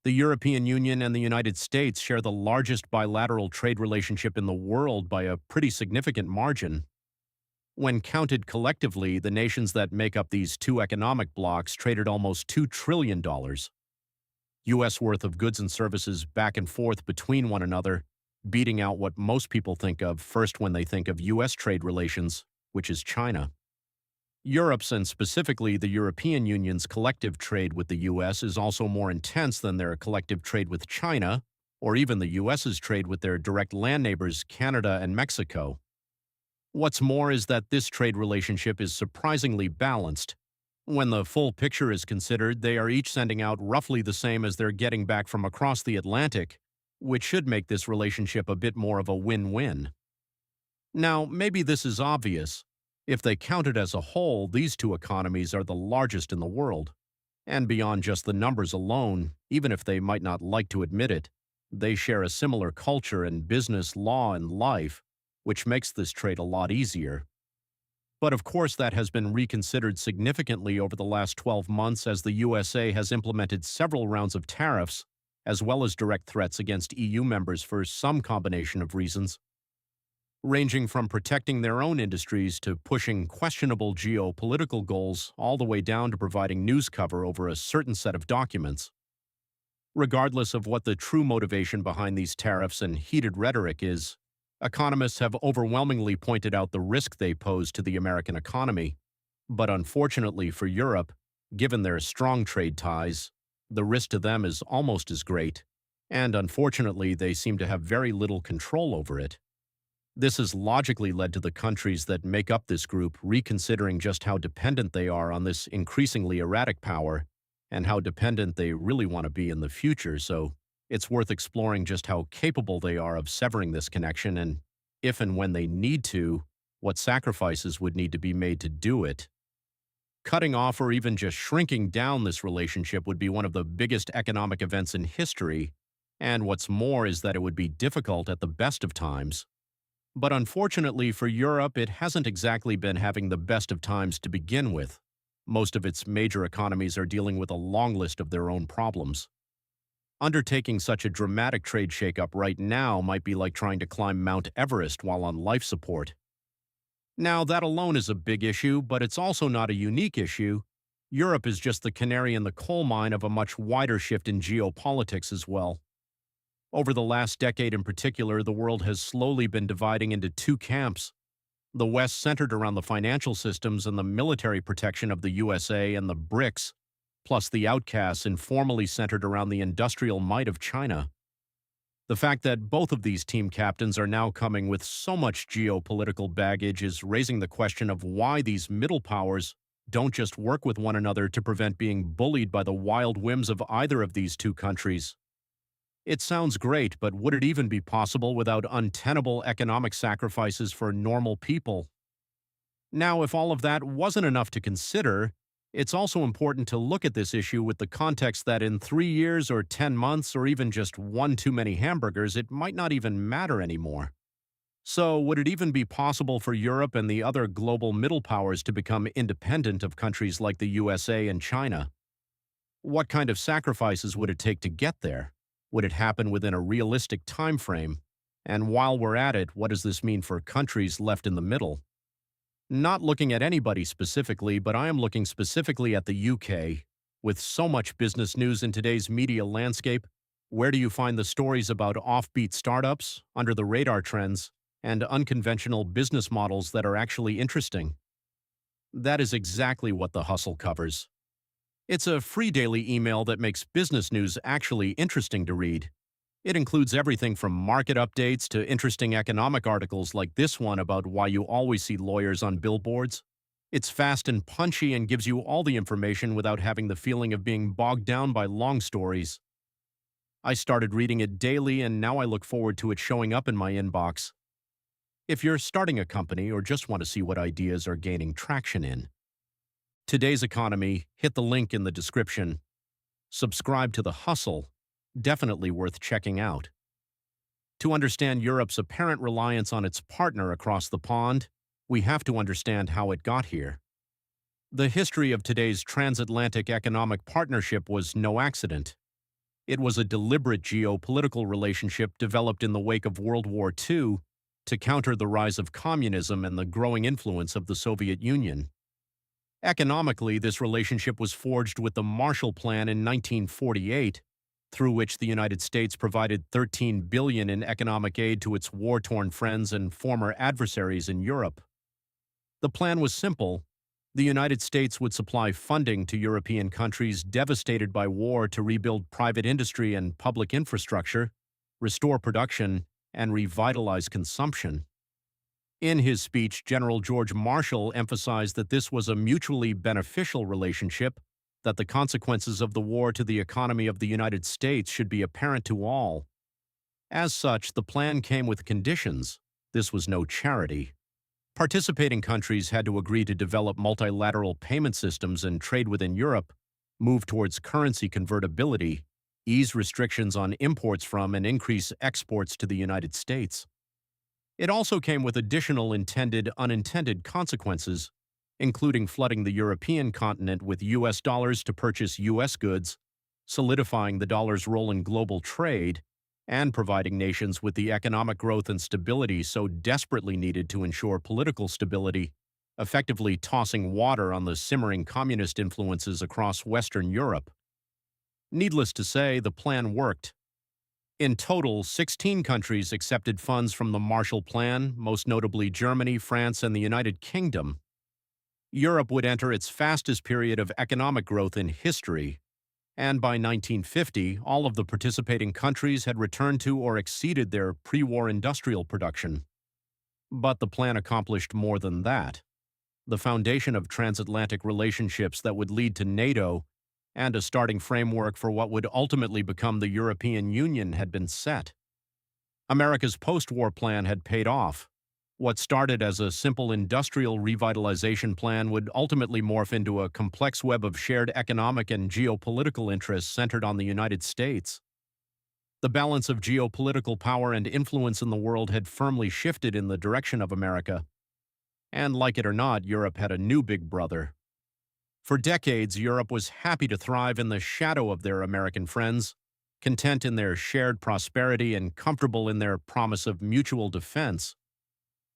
The European Union and the United States share the largest bilateral trade relationship in the world by a pretty significant margin. When counted collectively, the nations that make up these two economic blocs traded almost $2 trillion U.S. worth of goods and services back and forth between one another, beating out what most people think of first when they think of U.S. trade relations, which is China. Europe's, and specifically the European Union's, collective trade with the U.S. is also more intense than their collective trade with China, or even the U.S.'s trade with their direct land neighbors Canada and Mexico. What's more is that this trade relationship is surprisingly balanced. When the full picture is considered, they are each sending out roughly the same as they're getting back from across the Atlantic, which should make this relationship a bit more of a win-win. Now, maybe this is obvious. If they count it as a whole, these two economies are the largest in the world. And beyond just the numbers alone, even if they might not like to admit it, they share a similar culture and business, law, and life, which makes this trade a lot easier. But of course, that has been reconsidered significantly over the last 12 months as the USA has implemented several rounds of tariffs, as well as direct threats against EU members for some combination of reasons, ranging from protecting their own industries to pushing questionable geopolitical goals all the way down to providing news cover over a certain set of documents. Regardless of what the true motivation behind these tariffs and heated rhetoric is, economists have overwhelmingly pointed out the risk they pose to the American economy. But unfortunately for Europe, given their strong trade ties, the risk to them is almost as great, and unfortunately they seem to have very little control over it. This has logically led to the countries that make up this group reconsidering just how dependent they are on this increasingly erratic power and how dependent they really want to be in the future, so it's worth exploring just how capable they are of severing this connection and, if and when they need to, what sacrifices would need to be made to do it. Cutting off or even just shrinking down this relationship would be one of the biggest economic events in history, and what's more is that it would be difficult at the best of times. But unfortunately for Europe, it hasn't exactly been having the best of times to begin with. Most of its major economies are dealing with a long list of their own problems. Undertaking such a dramatic trade shakeup right now might be like trying to climb Mount Everest while on life support. Now, that alone is a big issue, but it's also not a unique issue. Europe is just the canary in the coal mine of a much wider shift in geopolitics as well. Over the last decade in particular, the world has slowly been dividing into two camps. The West centered around the financial systems and the military protection of the USA and the BRICS, plus the outcasts informally centered around the industrial might of China. The fact that both of these team captains are now coming with so much geopolitical baggage is raising the question of why these middle powers don't just work with one another to prevent being bullied by the wild whims of either of these two countries. It sounds great, but would it even be possible without untenable economic sacrifices for normal people? Now, if all of that wasn't enough to consider, it's also important to look at this issue with the context that in 3 years or 10 months or even just one too many hamburgers, it might not even matter anymore. So, would it even be possible for Europe and the other global middle powers to become independent of countries like the USA and China? What kind of sacrifices would it take to get there? Would it happen within a realistic time frame? And while we're at it, what does this mean for countries left in the middle? Not looking at anybody specifically, but I am looking specifically at the UK. With so much business news in today's media landscape, where do you find the stories about offbeat startups, under-the-radar trends, and unconventional business models that are actually interesting? That is exactly what The Hustle covers. It's a free daily email that makes business news actually interesting to read. It includes everything from market updates to interesting economic articles like this one about why you always see lawyers on billboards. It's fast and punchy and gives you all the information without having the feeling of being bogged down by long stories. I started reading it daily and now I look forward to it showing up in my inbox. If you're starting a company or just want to see what ideas are gaining traction in today's economy, hit the link in the description. Subscribe to The Hustle. Definitely worth checking out. To understand Europe's apparent reliance on its partner across the pond, we have to understand how it got here. The history of today's transatlantic economic partnership was no accident. It was a deliberate geopolitical relationship developed in the wake of World War II to counter the rise of communism and the growing influence of the Soviet Union. Economically, this relationship was forged with the Marshall Plan in 1948, through which the United States provided $13 billion in economic aid to its war-torn friends and former adversaries in Europe. The plan was simple. The United States would supply funding to European countries devastated by war to rebuild private industry and public infrastructure, restore production, and revitalize consumption. In his speech, General George Marshall emphasized that this was a mutually beneficial relationship, that the consequences of the war to the economy of the United States should be apparent to all. As such, the plan came with conditions. This was no charity. Participating countries had to agree to develop multilateral payment systems and trade within Europe, move towards currency convertibility, ease restrictions on imports from and increase exports to the United States. It also came with additional intended, unintended consequences, including flooding the European continent with U.S. dollars to purchase U.S. goods, solidifying the dollar's role in global trade, and providing nations with the economic growth and stability so desperately needed to ensure political stability, effectively tossing water on the simmering communist influences across Western Europe. Needless to say, the plan worked. In total, 16 countries accepted funds from the Marshall Plan, most notably Germany, France, and the United Kingdom. Europe would enter its fastest period of economic growth in history, and by 1950, all of the participating countries had returned to or exceeded their pre-war industrial production. But the plan accomplished more than that. The foundation of transatlantic relationships that would lead to NATO and a starting framework for what would ultimately become the European Union had been set. America's post-war plan had paid off. What started as a simple industrial revitalization plan would ultimately morph into a complex web of shared economic and geopolitical interests centered on the United States. The balance of geopolitical power and influence in the world had firmly shifted in the direction of America. And like it or not, Europe had a new big brother. For decades, Europe was happy to thrive in the shadow of their American friends, content in their shared prosperity and comfortable in their promise of mutual defense.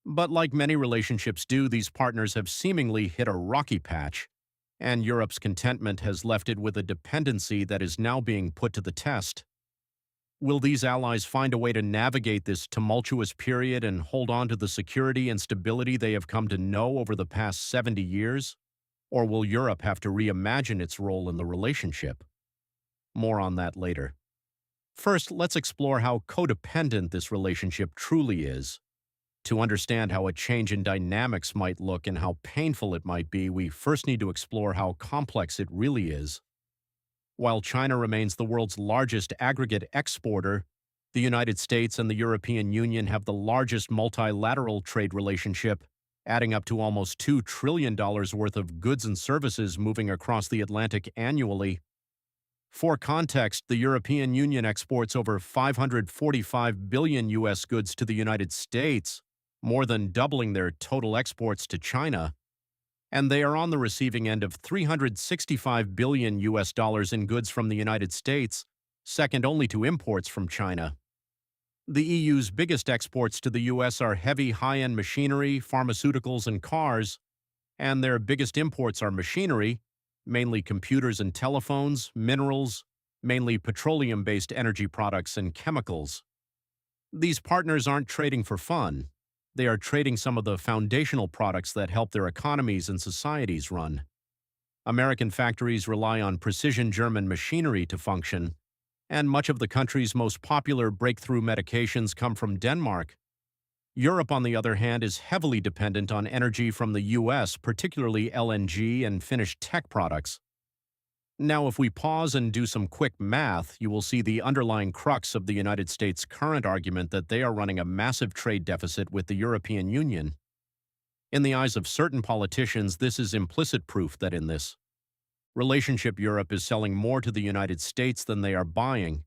But like many relationships do, these partners have seemingly hit a rocky patch, and Europe's contentment has left it with a dependency that is now being put to the test. Will these allies find a way to navigate this tumultuous period and hold on to the security and stability they have come to know over the past 70 years? Or will Europe have to reimagine its role in the relationship? More on that later. First, let's explore how codependent this relationship truly is. To understand how a change in dynamics might look and how painful it might be, we first need to explore how complex it really is. While China remains the world's largest aggregate exporter, the United States and the European Union have the largest multilateral trade relationship, adding up to almost $2 trillion worth of goods and services moving across the Atlantic annually. For context, the European Union exports over 545 billion U.S. goods to the United States, more than doubling their total exports to China, and they are on the receiving end of 365 billion U.S. dollars in goods from the United States, second only to imports from China. The EU's biggest exports to the U.S. are heavy high-end machinery, pharmaceuticals, and cars, and their biggest imports are machinery, mainly computers and telephones, minerals, mainly petroleum-based energy products, and chemicals. These partners aren't trading for fun. They are trading some of the foundational products that help their economies and societies run. American factories rely on precision German machinery to function, and much of the country's most popular breakthrough medications come from Denmark. Europe, on the other hand, is heavily dependent on energy from the U.S., particularly LNG and finished tech products. Now, if we pause and do some quick math, you will see the underlying crux of the United States' current argument that they are running a massive trade deficit with the European Union. In the eyes of certain politicians, this is implicit proof that in this relationship, Europe is selling more to the United States than they are buying.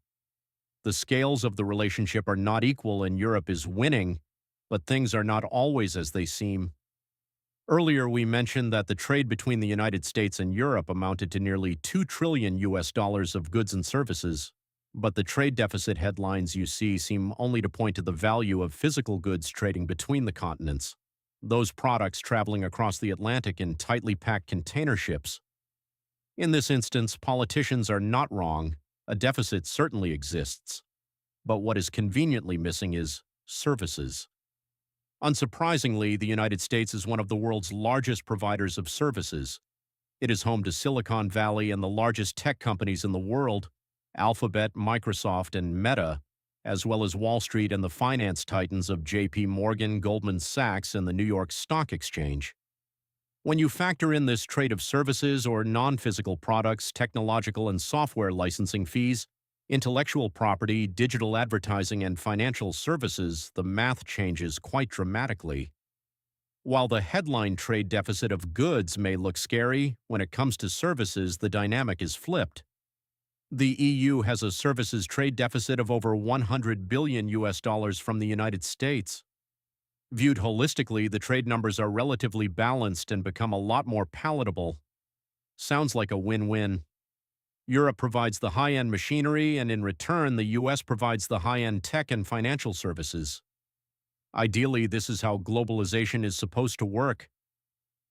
The scales of the relationship are not equal and Europe is winning, but things are not always as they seem. Earlier, we mentioned that the trade between the United States and Europe amounted to nearly $2 trillion US of goods and services. But the trade deficit headlines you see seem only to point to the value of physical goods trading between the continents, those products traveling across the Atlantic in tightly packed container ships. In this instance, politicians are not wrong. A deficit certainly exists. But what is conveniently missing is services. Unsurprisingly, the United States is one of the world's largest providers of services. It is home to Silicon Valley and the largest tech companies in the world, Alphabet, Microsoft, and Meta, as well as Wall Street and the finance titans of JP Morgan, Goldman Sachs, and the New York Stock Exchange. When you factor in this trade of services or non-physical products, technological and software licensing fees, intellectual property, digital advertising, and financial services, the math changes quite dramatically. While the headline trade deficit of goods may look scary, when it comes to services, the dynamic is flipped. The EU has a services trade deficit of over 100 billion US dollars from the United States. Viewed holistically, the trade numbers are relatively balanced and become a lot more palatable. Sounds like a win-win. Europe provides the high-end machinery, and in return, the US provides the high-end tech and financial services. Ideally, this is how globalization is supposed to work.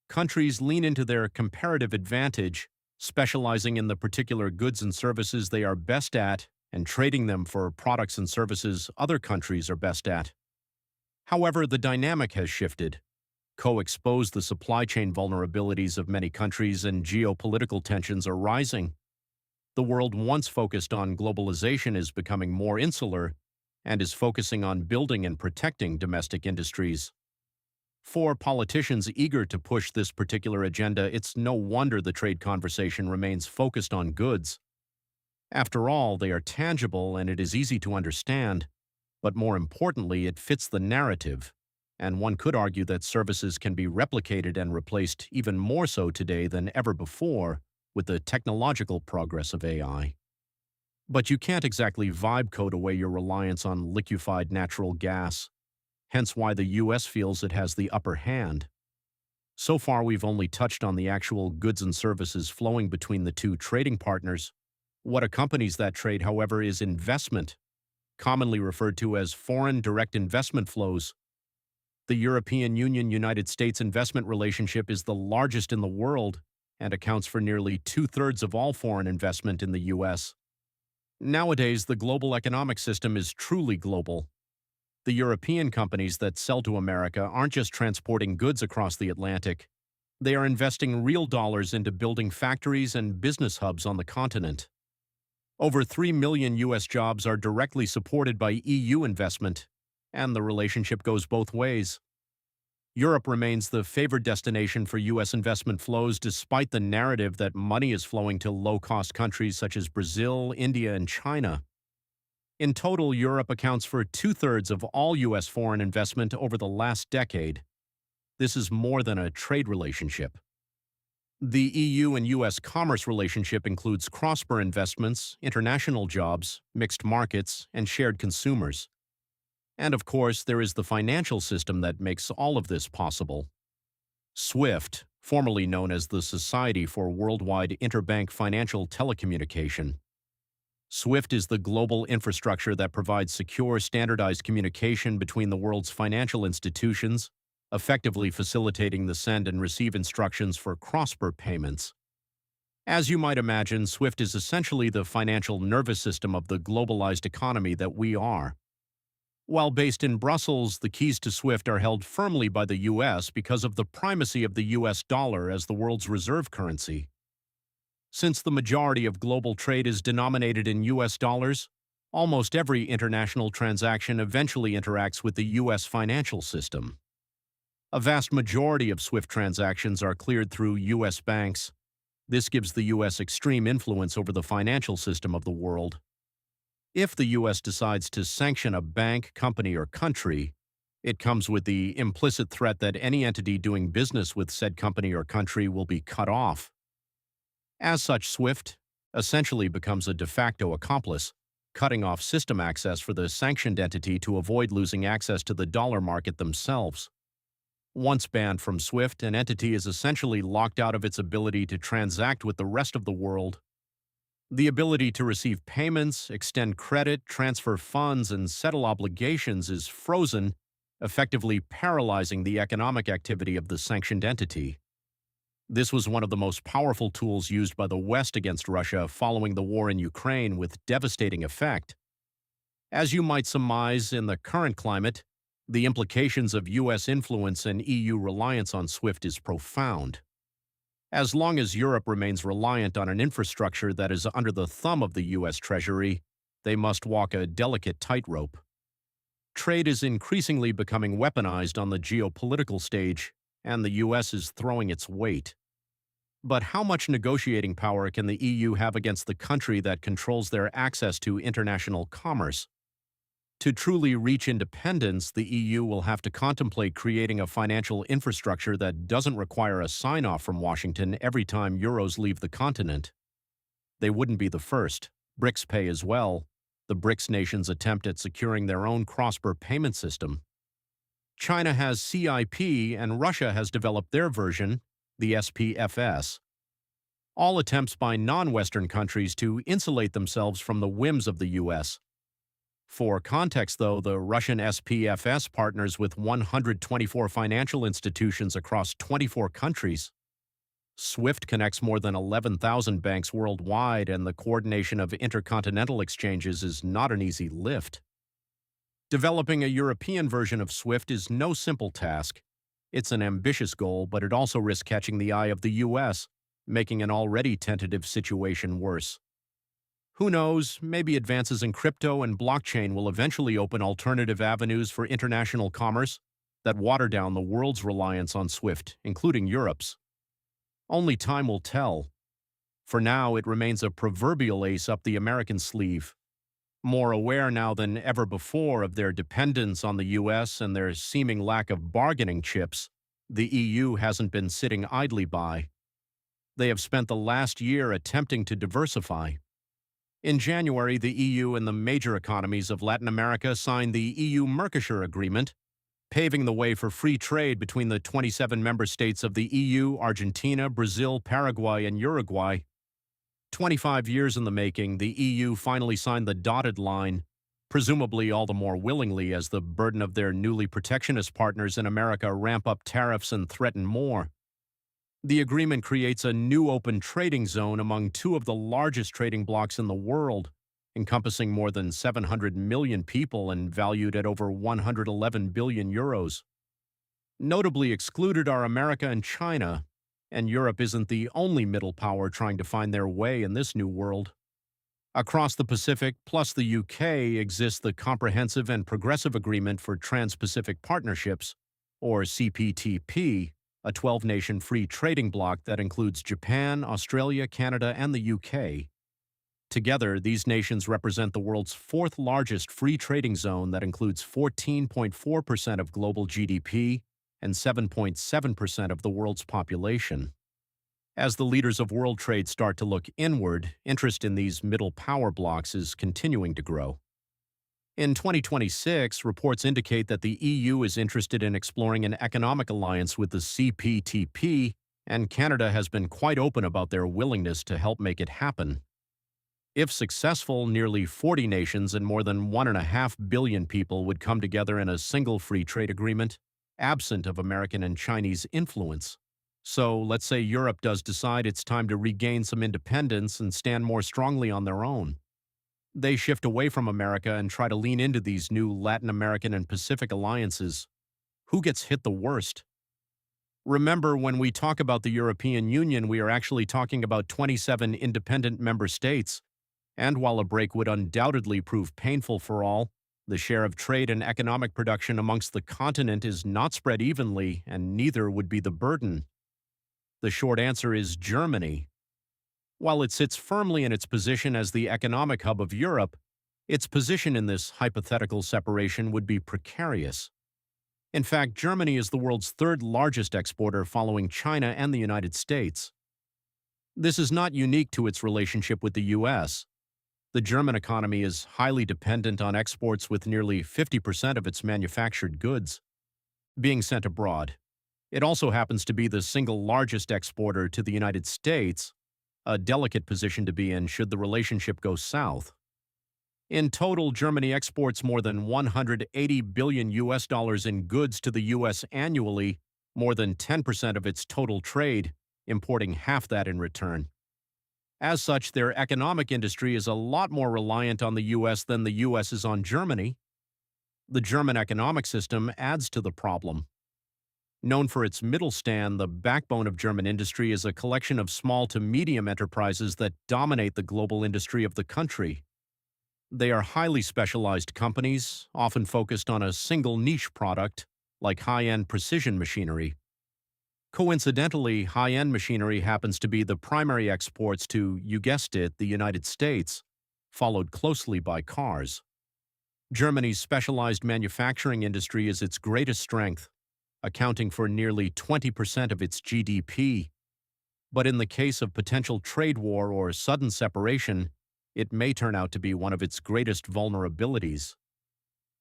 Countries lean into their comparative advantage, specializing in the particular goods and services they are best at and trading them for products and services other countries are best at. However, the dynamic has shifted. Co-exposed the supply chain vulnerabilities of many countries and geopolitical tensions are rising. The world once focused on globalization is becoming more insular and is focusing on building and protecting domestic industries. For politicians eager to push this particular agenda, it's no wonder the trade conversation remains focused on goods. After all, they are tangible and it is easy to understand, but more importantly, it fits the narrative, and one could argue that services can be replicated and replaced even more so today than ever before with the technological progress of AI. But you can't exactly vibe code away your reliance on liquefied natural gas, hence why the US feels it has the upper hand. So far, we've only touched on the actual goods and services flowing between the two trading partners. What accompanies that trade, however, is investment, commonly referred to as foreign direct investment flows. The European Union-United States investment relationship is the largest in the world and accounts for nearly two-thirds of all foreign investment in the U.S. Nowadays, the global economic system is truly global. The European companies that sell to America aren't just transporting goods across the Atlantic. They are investing real dollars into building factories and business hubs on the continent. Over 3 million U.S. jobs are directly supported by EU investment, and the relationship goes both ways. Europe remains the favored destination for U.S. investment flows despite the narrative that money is flowing to low-cost countries such as Brazil, India, and China. In total, Europe accounts for two-thirds of all U.S. foreign investment over the last decade. This is more than a trade relationship. The EU and U.S. commerce relationship includes cross-border investments, international jobs, mixed markets, and shared consumers. And of course, there is the financial system that makes all of this possible. SWIFT, formerly known as the Society for Worldwide Interbank Financial Telecommunication. SWIFT is the global infrastructure that provides secure, standardized communication between the world's financial institutions, effectively facilitating the send and receive instructions for cross-border payments. As you might imagine, SWIFT is essentially the financial nervous system of the globalized economy that we are. While based in Brussels, the keys to SWIFT are held firmly by the U.S. because of the primacy of the U.S. dollar as the world's reserve currency. Since the majority of global trade is denominated in U.S. dollars, almost every international transaction eventually interacts with the U.S. financial system. A vast majority of SWIFT transactions are cleared through U.S. banks. This gives the U.S. extreme influence over the financial system of the world. If the U.S. decides to sanction a bank, company, or country, it comes with the implicit threat that any entity doing business with said company or country will be cut off. As such, SWIFT essentially becomes a de facto accomplice, cutting off system access for the sanctioned entity to avoid losing access to the dollar market themselves. Once banned from SWIFT, an entity is essentially locked out of its ability to transact with the rest of the world. The ability to receive payments, extend credit, transfer funds, and settle obligations is frozen, effectively paralyzing the economic activity of the sanctioned entity. This was one of the most powerful tools used by the West against Russia following the war in Ukraine with devastating effect. As you might surmise in the current climate, the implications of U.S. influence and EU reliance on SWIFT is profound. As long as Europe remains reliant on an infrastructure that is under the thumb of the U.S. Treasury, they must walk a delicate tightrope. Trade is increasingly becoming weaponized on the geopolitical stage, and the U.S. is throwing its weight. But how much negotiating power can the EU have against the country that controls their access to international commerce? To truly reach independence, the EU will have to contemplate creating a financial infrastructure that doesn't require a sign-off from Washington every time euros leave the continent. They wouldn't be the first. BRICS pay as well. The BRICS nations attempt at securing their own cross-border payment system. China has CIP and Russia has developed their version, the SPFS. All attempts by non-Western countries to insulate themselves from the whims of the U.S. For context, though, the Russian SPFS partners with 124 financial institutions across 24 countries. SWIFT connects more than 11,000 banks worldwide, and the coordination of intercontinental exchanges is not an easy lift. Developing a European version of SWIFT is no simple task. It's an ambitious goal, but it also risks catching the eye of the U.S., making an already tentative situation worse. Who knows, maybe advances in crypto and blockchain will eventually open alternative avenues for international commerce that water down the world's reliance on SWIFT, including Europe's. Only time will tell. For now, it remains a proverbial ace up the American sleeve. More aware now than ever before of their dependence on the U.S. and their seeming lack of bargaining chips, the EU hasn't been sitting idly by. They have spent the last year attempting to diversify. In January, the EU and the major economies of Latin America signed the EU Mercosur agreement, paving the way for free trade between the 27 member states of the EU, Argentina, Brazil, Paraguay, and Uruguay. 25 years in the making, the EU finally signed the dotted line, presumably all the more willingly as the burden of their newly protectionist partners in America ramp up tariffs and threaten more. The agreement creates a new open trading zone among two of the largest trading blocs in the world, encompassing more than 700 million people and valued at over 111 billion euros. Notably excluded are America and China, and Europe isn't the only middle power trying to find their way in this new world. Across the Pacific, plus the UK, exists the Comprehensive and Progressive Agreement for Trans-Pacific Partnerships, or CPTPP, a 12-nation free trading bloc that includes Japan, Australia, Canada, and the UK. Together, these nations represent the world's fourth largest free trading zone that includes 14.4% of global GDP and 7.7% of the world's population. As the leaders of world trade start to look inward, interest in these middle power blocs is continuing to grow. In 2026, reports indicate that the EU is interested in exploring an economic alliance with the CPTPP, and Canada has been quite open about their willingness to help make it happen. If successful, nearly 40 nations and more than 1.5 billion people would come together in a single free trade agreement, absent of American and Chinese influence. So, let's say Europe does decide it's time to regain some independence and stand more strongly on their own. They shift away from America and try to lean into these new Latin American and Pacific alliances. Who gets hit the worst? Remember, when we talk about the European Union, we are actually talking about 27 independent member states. And while a break would undoubtedly prove painful for all, the share of trade and economic production amongst the continent is not spread evenly, and neither would be the burden. The short answer is Germany. While it sits firmly in its position as the economic hub of Europe, its position in this hypothetical separation would be precarious. In fact, Germany is the world's third largest exporter following China and the United States. This is not unique to its relationship with the U.S. The German economy is highly dependent on exports, with nearly 50% of its manufactured goods being sent abroad. It also happens to be the single largest exporter to the United States, a delicate position to be in should the relationship go south. In total, Germany exports more than 180 billion US dollars in goods to the US annually, more than 10% of its total trade, importing half that in return. As such, their economic industry is a lot more reliant on the US than the US is on Germany. The German economic system adds to the problem. Known for its Mittelstand, the backbone of German industry is a collection of small to medium enterprises that dominate the global industry of the country. They are highly specialized companies, often focused on a single niche product, like high-end precision machinery. Coincidentally, high-end machinery happens to be the primary exports to, you guessed it, the United States, followed closely by cars. Germany's specialized manufacturing industry is its greatest strength, accounting for nearly 20% of its GDP. But in the case of potential trade war or sudden separation, it may turn out to be one of its greatest vulnerabilities.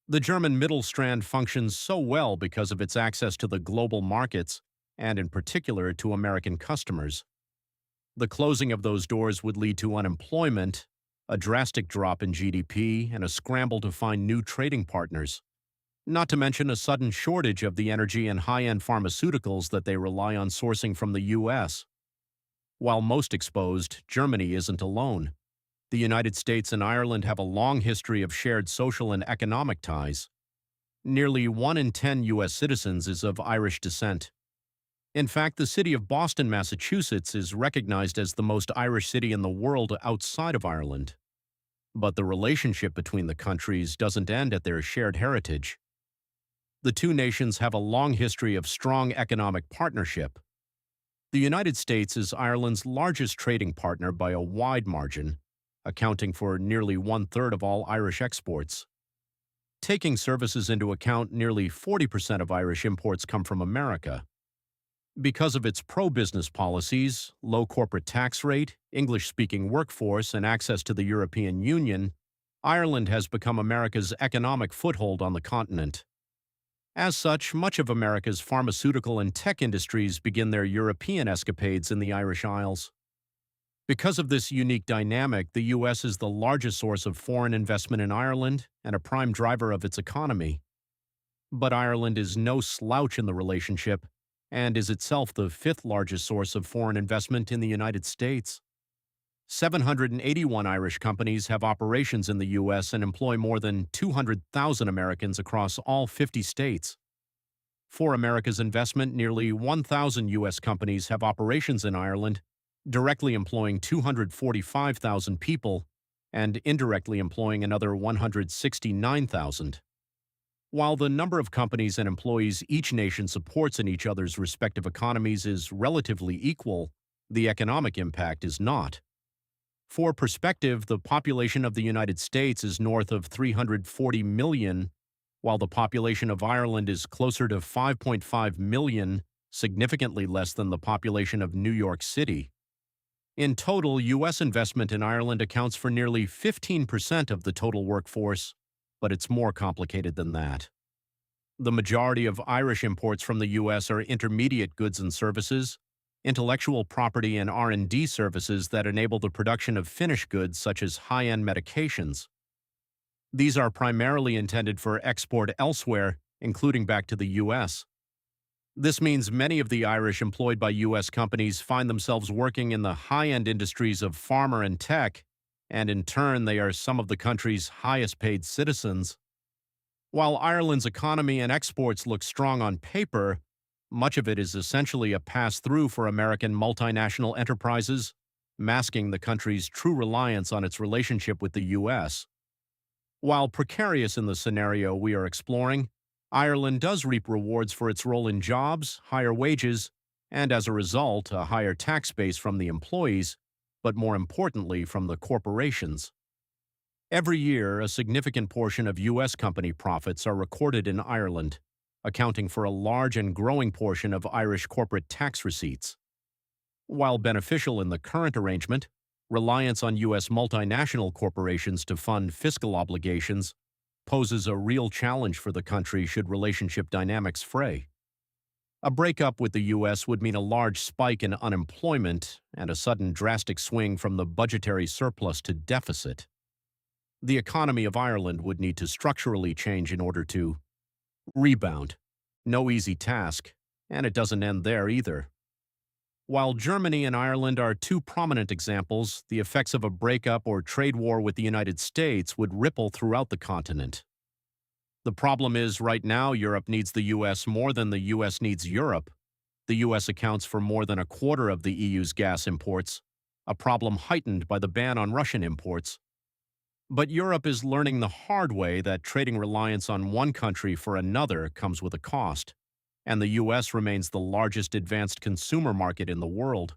The German Mittelstand functions so well because of its access to the global markets, and in particular to American customers. The closing of those doors would lead to unemployment, a drastic drop in GDP, and a scramble to find new trading partners. Not to mention a sudden shortage of the energy and high-end pharmaceuticals that they rely on sourcing from the US. While most exposed, Germany isn't alone. The United States and Ireland have a long history of shared social and economic ties. Nearly 1 in 10 U.S. citizens is of Irish descent. In fact, the city of Boston, Massachusetts is recognized as the most Irish city in the world outside of Ireland. But the relationship between the countries doesn't end at their shared heritage. The two nations have a long history of strong economic partnership. The United States is Ireland's largest trading partner by a wide margin, accounting for nearly 1/3 of all Irish exports. Taking services into account, nearly 40% of Irish imports come from America. Because of its pro-business policies, low corporate tax rate, English-speaking workforce, and access to the European Union, Ireland has become America's economic foothold on the continent. As such, much of America's pharmaceutical and tech industries begin their European escapades in the Irish Isles. Because of this unique dynamic, the U.S. is the largest source of foreign investment in Ireland and a prime driver of its economy. But Ireland is no slouch in the relationship and is itself the 5th largest source of foreign investment in the United States. 781 Irish companies have operations in the U.S. and employ more than 200,000 Americans across all 50 states. For America's investment, nearly 1,000 U.S. companies have operations in Ireland, directly employing 245,000 people and indirectly employing another 169,000. While the number of companies and employees each nation supports in each other's respective economies is relatively equal, the economic impact is not. For perspective, the population of the United States is north of 340 million, while the population of Ireland is closer to 5.5 million, significantly less than the population of New York City. In total, U.S. investment in Ireland accounts for nearly 15% of the total workforce, but it's more complicated than that. The majority of Irish imports from the U.S. are intermediate goods and services, intellectual property and R&D services that enable the production of finished goods such as high-end medications. These are primarily intended for export elsewhere, including back to the U.S. This means many of the Irish employed by U.S. companies find themselves working in the high-end industries of pharma and tech, and in turn they are some of the country's highest-paid citizens. While Ireland's economy and exports look strong on paper, much of it is essentially a pass-through for American multinational enterprises, masking the country's true reliance on its relationship with the U.S. While precarious in the scenario we are exploring, Ireland does reap rewards for its role in jobs, higher wages, and as a result, a higher tax base from the employees, but more importantly from the corporations. Every year, a significant portion of U.S. company profits are recorded in Ireland, accounting for a large and growing portion of Irish corporate tax receipts. While beneficial in the current arrangement, reliance on U.S. multinational corporations to fund fiscal obligations poses a real challenge for the country should relationship dynamics fray. A breakup with the U.S. would mean a large spike in unemployment and a sudden drastic swing from the budgetary surplus to deficit. The economy of Ireland would need to structurally change in order to rebound. No easy task, and it doesn't end there either. While Germany and Ireland are two prominent examples, the effects of a breakup or trade war with the United States would ripple throughout the continent. The problem is, right now, Europe needs the U.S. more than the U.S. needs Europe. The U.S. accounts for more than a quarter of the EU's gas imports, a problem heightened by the ban on Russian imports. But Europe is learning the hard way that trading reliance on one country for another comes with a cost, and the U.S. remains the largest advanced consumer market in the world.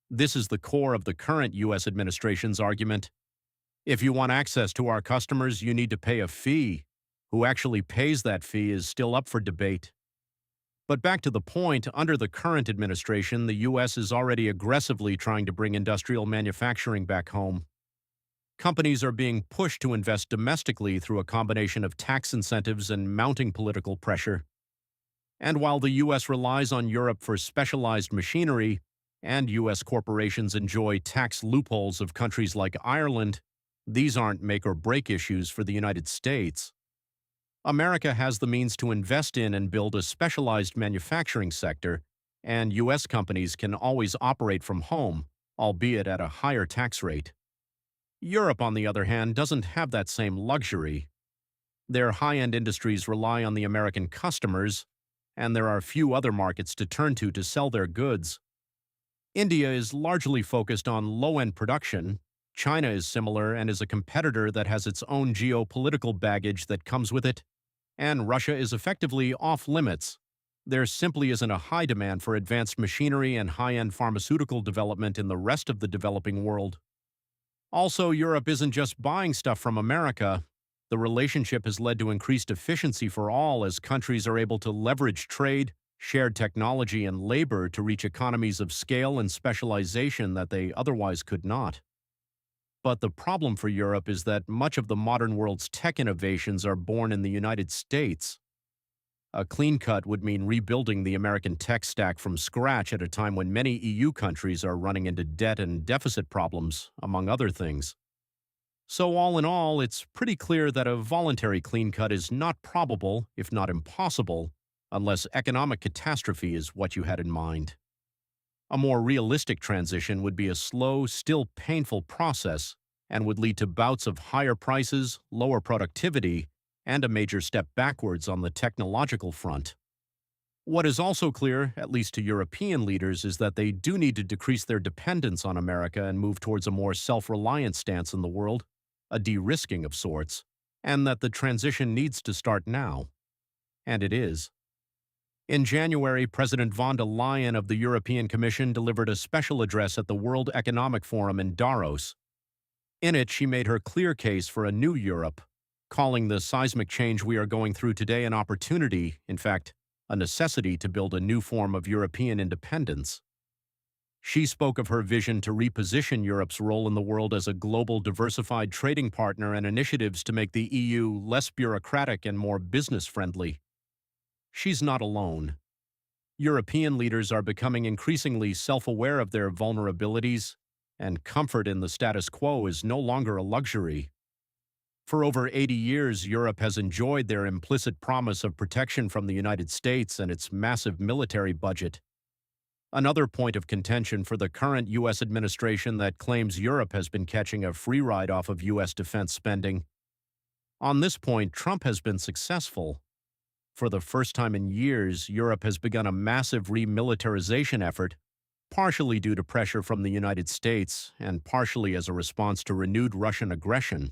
This is the core of the current U.S. administration's argument. If you want access to our customers, you need to pay a fee. Who actually pays that fee is still up for debate. But back to the point, under the current administration, the U.S. is already aggressively trying to bring industrial manufacturing back home. Companies are being pushed to invest domestically through a combination of tax incentives and mounting political pressure. And while the U.S. relies on Europe for specialized machinery, and U.S. corporations enjoy tax loopholes of countries like Ireland, these aren't make-or-break issues for the United States. America has the means to invest in and build a specialized manufacturing sector, and U.S. companies can always operate from home, albeit at a higher tax rate. Europe, on the other hand, doesn't have that same luxury. Their high-end industries rely on the American customers, and there are few other markets to turn to sell their goods. India is largely focused on low-end production. China is similar and is a competitor that has its own geopolitical baggage that comes with it. And Russia is effectively off-limits. There simply isn't a high demand for advanced machinery and high-end pharmaceutical development in the rest of the developing world. Also, Europe isn't just buying stuff from America. The relationship has led to increased efficiency for all as countries are able to leverage trade, shared technology, and labor to reach economies of scale and specialization that they otherwise could not. But the problem for Europe is that much of the modern world's tech innovations are born in the United States. A clean cut would mean rebuilding the American tech stack from scratch at a time when many EU countries are running into debt and deficit problems, among other things. So all in all, it's pretty clear that a voluntary clean cut is not probable, if not impossible, unless economic catastrophe is what you had in mind. A more realistic transition would be a slow, still painful process and would lead to bouts of higher prices, lower productivity, and a major step backwards on the technological front. What is also clear, at least to European leaders, is that they do need to decrease their dependence on America and move towards a more self-reliant stance in the world, a de-risking of sorts, and that the transition needs to start now. And it is. In January, President von der Leyen of the European Commission delivered a special address at the World Economic Forum in Davos. In it, she made her clear case for a new Europe, calling the seismic change we are going through today an opportunity, in fact, a necessity to build a new form of European independence. She spoke of her vision to reposition Europe's role in the world as a global diversified trading partner and initiatives to make the EU less bureaucratic and more business-friendly. She's not alone. European leaders are becoming increasingly self-aware of their vulnerabilities, and comfort in the status quo is no longer a luxury. For over 80 years, Europe has enjoyed their implicit promise of protection from the United States and its massive military budget. Another point of contention for the current U.S. administration that claims Europe has been catching a free ride off of U.S. defense spending. On this point, Trump has been successful. For the first time in years, Europe has begun a massive remilitarization effort, partially due to pressure from the United States and partially as a response to renewed Russian aggression.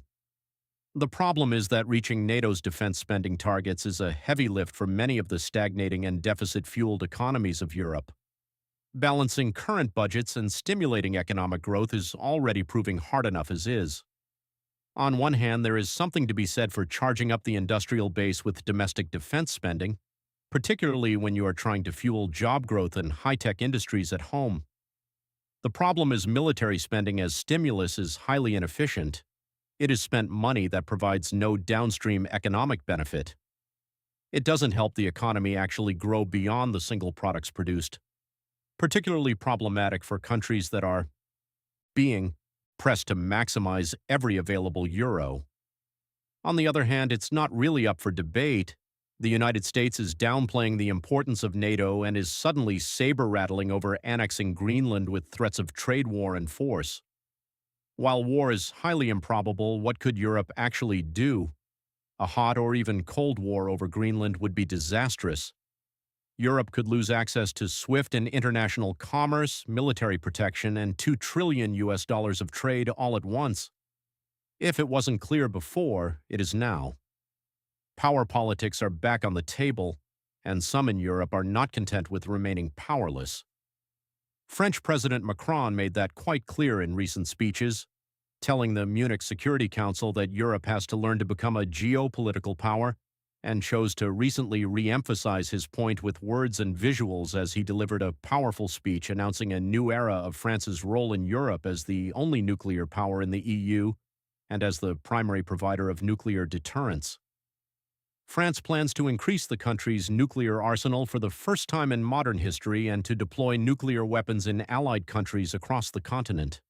The problem is that reaching NATO's defense spending targets is a heavy lift for many of the stagnating and deficit-fueled economies of Europe. Balancing current budgets and stimulating economic growth is already proving hard enough as is. On one hand, there is something to be said for charging up the industrial base with domestic defense spending, particularly when you are trying to fuel job growth in high-tech industries at home. The problem is military spending as stimulus is highly inefficient. It is spent money that provides no downstream economic benefit. It doesn't help the economy actually grow beyond the single products produced, particularly problematic for countries that are being pressed to maximize every available euro. On the other hand, it's not really up for debate. The United States is downplaying the importance of NATO and is suddenly saber-rattling over annexing Greenland with threats of trade war and force. While war is highly improbable, what could Europe actually do? A hot or even cold war over Greenland would be disastrous. Europe could lose access to swift and international commerce, military protection, and $2 trillion of trade all at once. If it wasn't clear before, it is now. Power politics are back on the table, and some in Europe are not content with remaining powerless. French President Macron made that quite clear in recent speeches, telling the Munich Security Council that Europe has to learn to become a geopolitical power, and chose to recently re-emphasize his point with words and visuals as he delivered a powerful speech announcing a new era of France's role in Europe as the only nuclear power in the EU and as the primary provider of nuclear deterrence. France plans to increase the country's nuclear arsenal for the first time in modern history and to deploy nuclear weapons in allied countries across the continent.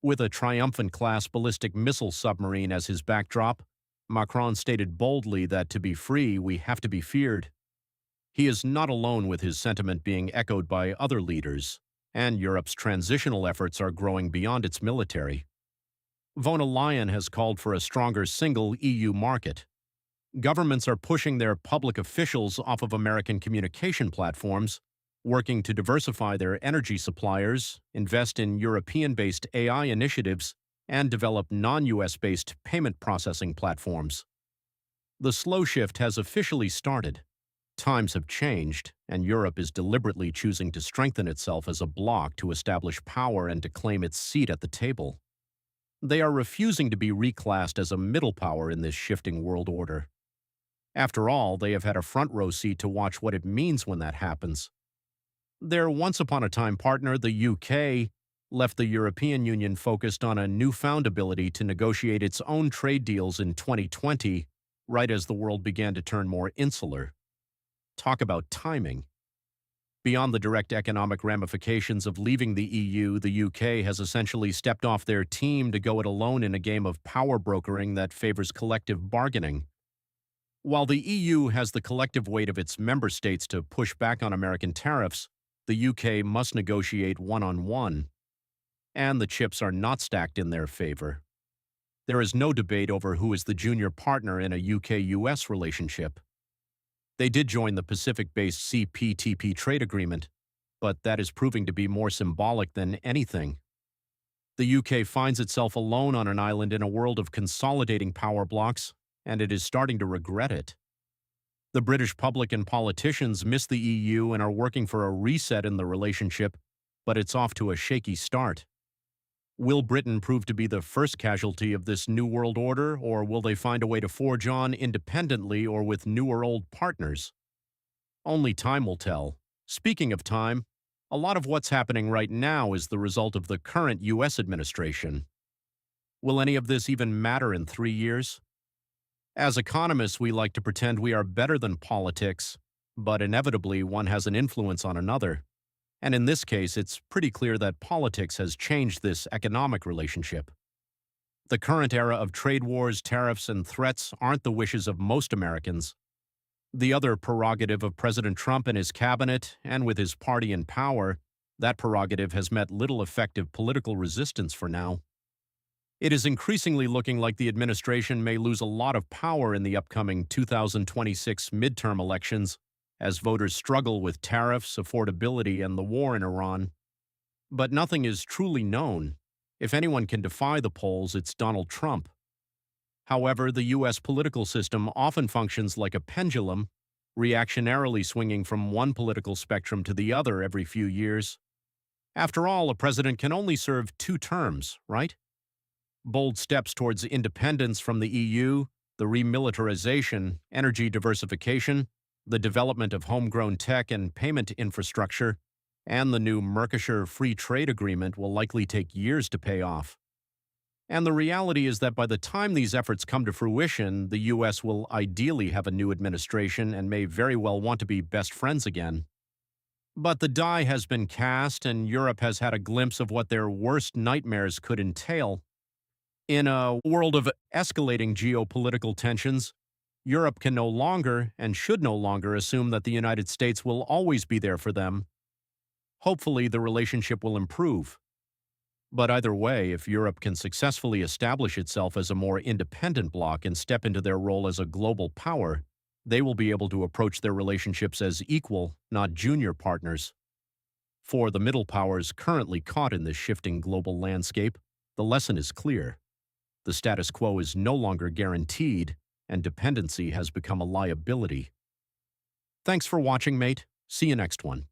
With a Triumphant-class ballistic missile submarine as his backdrop, Macron stated boldly that to be free, we have to be feared. He is not alone with his sentiment being echoed by other leaders, and Europe's transitional efforts are growing beyond its military. Von der Leyen has called for a stronger single EU market. Governments are pushing their public officials off of American communication platforms, working to diversify their energy suppliers, invest in European-based AI initiatives, and develop non-US-based payment processing platforms. The slow shift has officially started. Times have changed, and Europe is deliberately choosing to strengthen itself as a bloc to establish power and to claim its seat at the table. They are refusing to be reclassed as a middle power in this shifting world order. After all, they have had a front-row seat to watch what it means when that happens. Their once-upon-a-time partner, the UK, left the European Union focused on a newfound ability to negotiate its own trade deals in 2020, right as the world began to turn more insular. Talk about timing. Beyond the direct economic ramifications of leaving the EU, the UK has essentially stepped off their team to go it alone in a game of power brokering that favors collective bargaining. While the EU has the collective weight of its member states to push back on American tariffs, the UK must negotiate one-on-one. And the chips are not stacked in their favor. There is no debate over who is the junior partner in a UK-US relationship. They did join the Pacific-based CPTPP trade agreement, but that is proving to be more symbolic than anything. The UK finds itself alone on an island in a world of consolidating power blocks, and it is starting to regret it. The British public and politicians miss the EU and are working for a reset in the relationship, but it's off to a shaky start. Will Britain prove to be the first casualty of this new world order, or will they find a way to forge on independently or with new or old partners? Only time will tell. Speaking of time, a lot of what's happening right now is the result of the current U.S. administration. Will any of this even matter in 3 years? As economists, we like to pretend we are better than politics, but inevitably one has an influence on another. And in this case, it's pretty clear that politics has changed this economic relationship. The current era of trade wars, tariffs, and threats aren't the wishes of most Americans. The other prerogative of President Trump and his cabinet, and with his party in power, that prerogative has met little effective political resistance for now. It is increasingly looking like the administration may lose a lot of power in the upcoming 2026 midterm elections, as voters struggle with tariffs, affordability, and the war in Iran. But nothing is truly known. If anyone can defy the polls, it's Donald Trump. However, the U.S. political system often functions like a pendulum, reactionarily swinging from one political spectrum to the other every few years. After all, a president can only serve 2 terms, right? Bold steps towards independence from the EU, the remilitarization, energy diversification, the development of homegrown tech and payment infrastructure, and the new Mercosur free trade agreement will likely take years to pay off. And the reality is that by the time these efforts come to fruition, the U.S. will ideally have a new administration and may very well want to be best friends again. But the die has been cast, and Europe has had a glimpse of what their worst nightmares could entail. In a world of escalating geopolitical tensions, Europe can no longer and should no longer assume that the United States will always be there for them. Hopefully, the relationship will improve. But either way, if Europe can successfully establish itself as a more independent bloc and step into their role as a global power, they will be able to approach their relationships as equal, not junior partners. For the middle powers currently caught in this shifting global landscape, the lesson is clear. The status quo is no longer guaranteed, and dependency has become a liability. Thanks for watching, mate. See you next one.